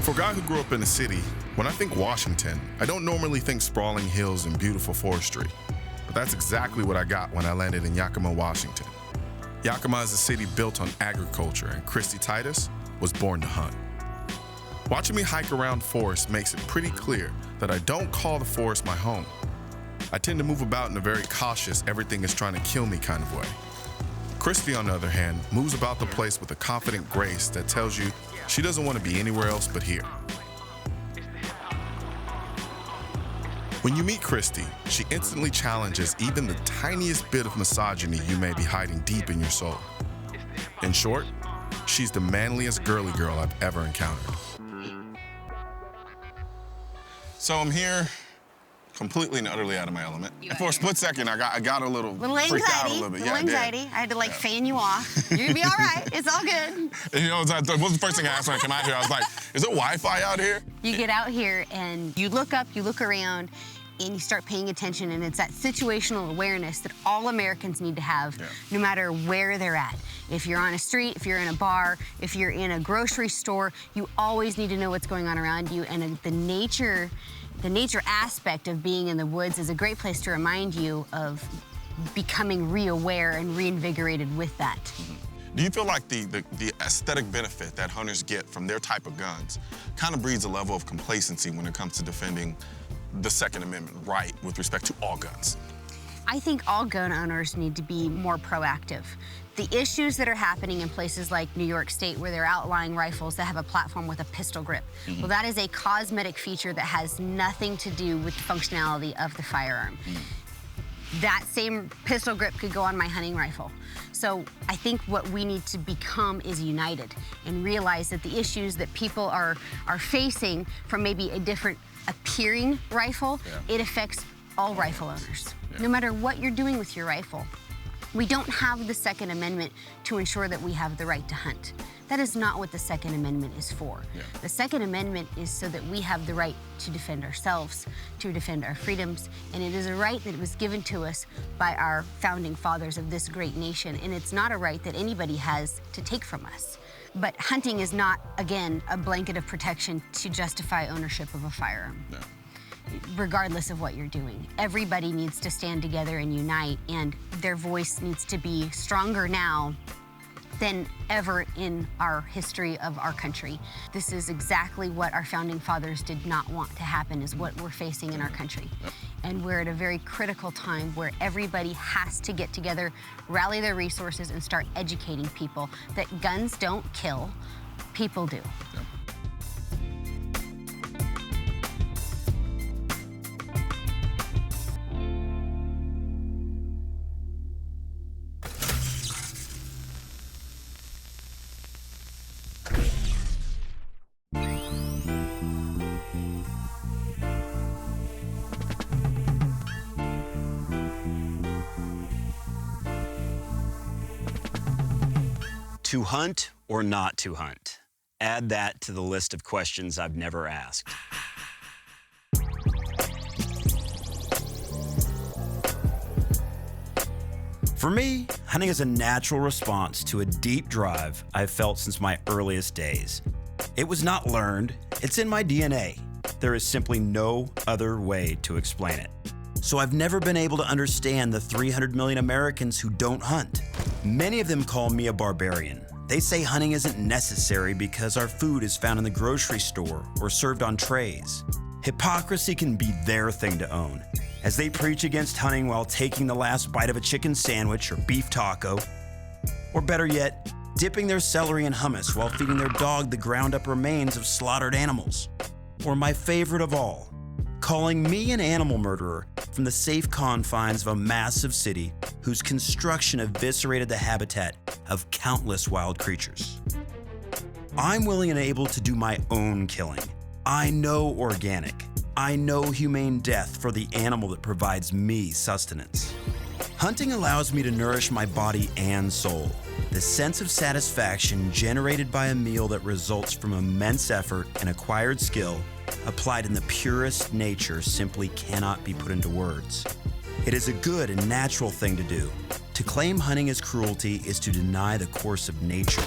For a guy who grew up in a city, when I think Washington, I don't normally think sprawling hills and beautiful forestry. But that's exactly what I got when I landed in Yakima, Washington. Yakima is a city built on agriculture, and Kristy Titus was born to hunt. Watching me hike around forests makes it pretty clear that I don't call the forest my home. I tend to move about in a very cautious, everything is trying to kill me kind of way. Christie, on the other hand, moves about the place with a confident grace that tells you she doesn't want to be anywhere else but here. When you meet Christie, she instantly challenges even the tiniest bit of misogyny you may be hiding deep in your soul. In short, she's the manliest girly girl I've ever encountered. So I'm here, completely and utterly out of my element. And for a split second, I got a little freaked out a little bit. Little anxiety. I had to fan you off. You're gonna be all right. It's all good. And, what was the first thing I asked when I came out here? I was like, is there Wi-Fi out here? You get out here and you look up, you look around, and you start paying attention, and it's that situational awareness that all Americans need to have, no matter where they're at. If you're on a street, if you're in a bar, if you're in a grocery store, you always need to know what's going on around you, and the nature aspect of being in the woods is a great place to remind you of becoming re-aware and reinvigorated with that. Do you feel like the aesthetic benefit that hunters get from their type of guns kind of breeds a level of complacency when it comes to defending the Second Amendment right with respect to all guns? I think all gun owners need to be more proactive. The issues that are happening in places like New York State, where they're outlawing rifles that have a platform with a pistol grip, well, that is a cosmetic feature that has nothing to do with the functionality of the firearm. That same pistol grip could go on my hunting rifle. So I think what we need to become is united and realize that the issues that people are facing from maybe a different appearing rifle, it affects all rifle owners, no matter what you're doing with your rifle. We don't have the Second Amendment to ensure that we have the right to hunt. That is not what the Second Amendment is for. The Second Amendment is so that we have the right to defend ourselves, to defend our freedoms, and it is a right that was given to us by our founding fathers of this great nation, and it's not a right that anybody has to take from us. But hunting is not, again, a blanket of protection to justify ownership of a firearm. Regardless of what you're doing. Everybody needs to stand together and unite, and their voice needs to be stronger now than ever in our history of our country. This is exactly what our founding fathers did not want to happen, is what we're facing in our country. And we're at a very critical time where everybody has to get together, rally their resources, and start educating people that guns don't kill, people do. To hunt or not to hunt? Add that to the list of questions I've never asked. For me, hunting is a natural response to a deep drive I've felt since my earliest days. It was not learned, it's in my DNA. There is simply no other way to explain it. So I've never been able to understand the 300 million Americans who don't hunt. Many of them call me a barbarian. They say hunting isn't necessary because our food is found in the grocery store or served on trays. Hypocrisy can be their thing to own, as they preach against hunting while taking the last bite of a chicken sandwich or beef taco. Or better yet, dipping their celery in hummus while feeding their dog the ground up remains of slaughtered animals. Or my favorite of all, calling me an animal murderer from the safe confines of a massive city whose construction eviscerated the habitat of countless wild creatures. I'm willing and able to do my own killing. I know organic. I know humane death for the animal that provides me sustenance. Hunting allows me to nourish my body and soul. The sense of satisfaction generated by a meal that results from immense effort and acquired skill applied in the purest nature simply cannot be put into words. It is a good and natural thing to do. To claim hunting as cruelty is to deny the course of nature.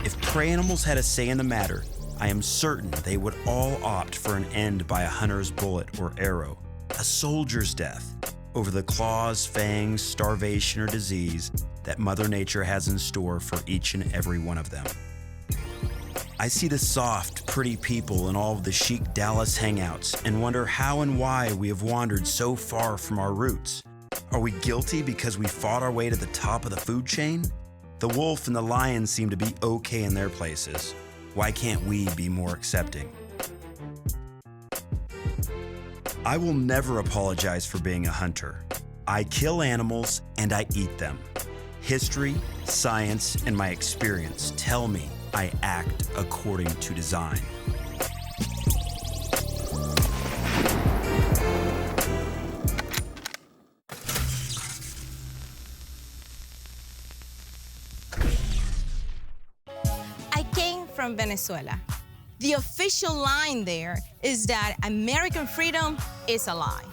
If prey animals had a say in the matter, I am certain they would all opt for an end by a hunter's bullet or arrow, a soldier's death, over the claws, fangs, starvation, or disease that Mother Nature has in store for each and every one of them. I see the soft, pretty people in all of the chic Dallas hangouts and wonder how and why we have wandered so far from our roots. Are we guilty because we fought our way to the top of the food chain? The wolf and the lion seem to be okay in their places. Why can't we be more accepting? I will never apologize for being a hunter. I kill animals and I eat them. History, science, and my experience tell me I act according to design. I came from Venezuela. The official line there is that American freedom is a lie.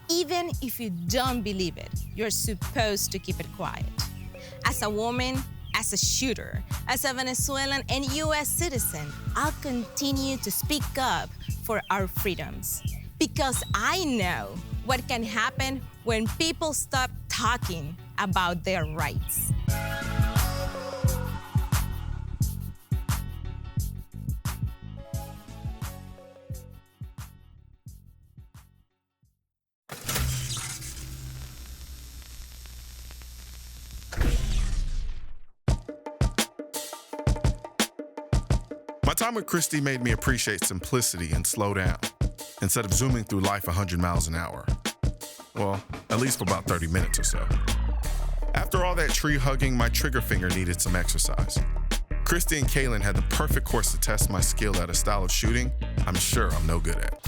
Even if you don't believe it, you're supposed to keep it quiet. As a woman, as a shooter, as a Venezuelan and US citizen, I'll continue to speak up for our freedoms because I know what can happen when people stop talking about their rights. My time with Kristy made me appreciate simplicity and slow down, instead of zooming through life 100 miles an hour. Well, at least for about 30 minutes or so. After all that tree hugging, my trigger finger needed some exercise. Kristy and Caylen had the perfect course to test my skill at a style of shooting I'm sure I'm no good at.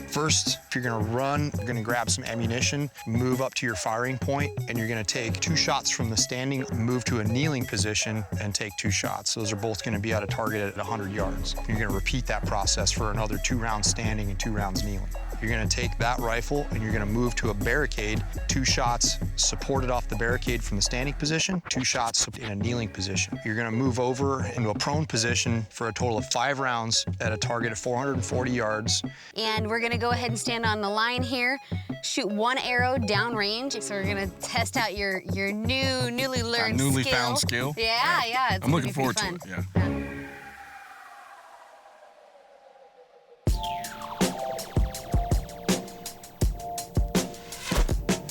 First, if you're gonna run, you're gonna grab some ammunition, move up to your firing point, and you're gonna take 2 shots from the standing, move to a kneeling position, and take 2 shots. Those are both gonna be at a target at 100 yards. You're gonna repeat that process for another 2 rounds standing and 2 rounds kneeling. You're gonna take that rifle and you're gonna move to a barricade, 2 shots supported off the barricade from the standing position, 2 shots in a kneeling position. You're gonna move over into a prone position for a total of 5 rounds at a target of 440 yards. And we're gonna go ahead and stand on the line here, shoot 1 arrow downrange. So we're gonna test out your newly learned newly skill. found skill? Yeah. I'm looking forward to it, yeah.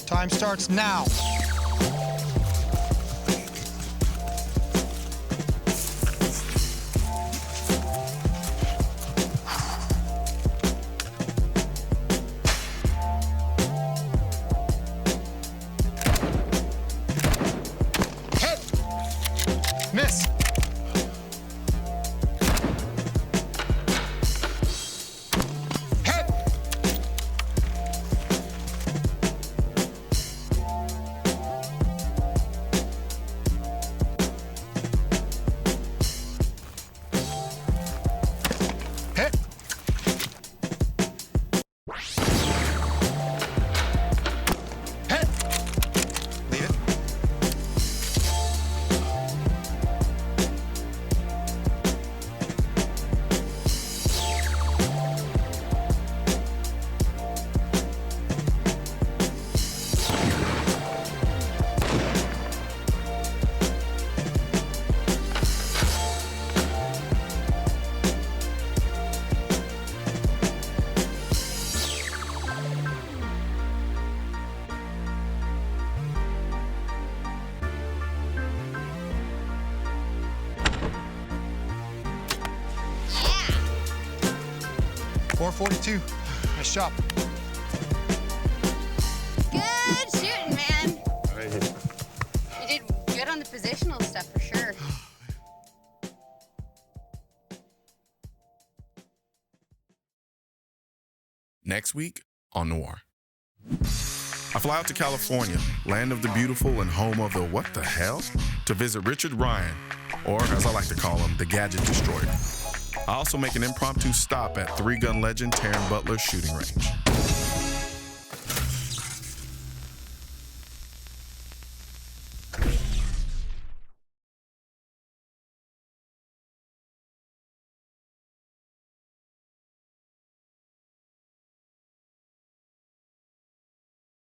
Time starts now. Hit! Miss! Hit! Hit! Hit! Leave it. Yeah. 442. Nice job. Good shooting, man. You did good on the positional stuff for sure. Next week on Noir. I fly out to California, land of the beautiful and home of the what the hell, to visit Richard Ryan, or as I like to call him, the Gadget Destroyer. I also make an impromptu stop at 3-gun legend Darren Butler's shooting range.